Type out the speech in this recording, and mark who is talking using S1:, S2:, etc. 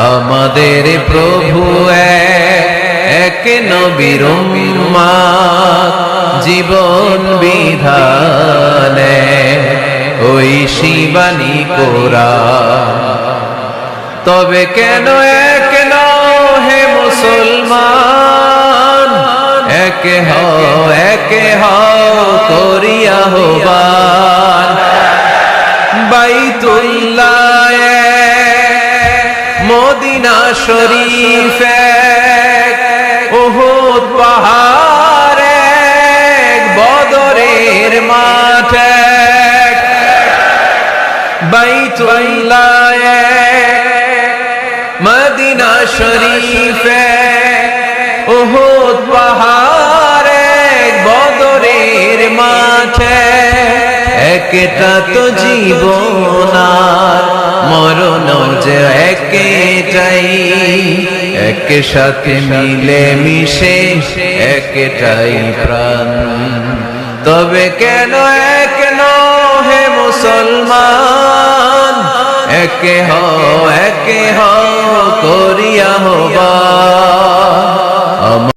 S1: আমাদের প্রভু এক নবীর উম্মত জীবন বিধানে ওই শিবানী কোরআন। তবে কেন এক নও হে মুসলমান, একে হও করিয়া আহ্বান। বাইতুল্লাহ মদিনা শরীফ উহুদ পাহাড় বদরের মাঠ। বাইতুল্লাহ মদিনা শরীফ উহুদ পাহাড় বদরের মাঠে। একটা তো জীবন আর মরণ যে একটাই, একসাথে মিলে মিশে একটাই প্রাণ। তবে কেন এক নও হে মুসলমান, একে হও করিয়া আহ্বান।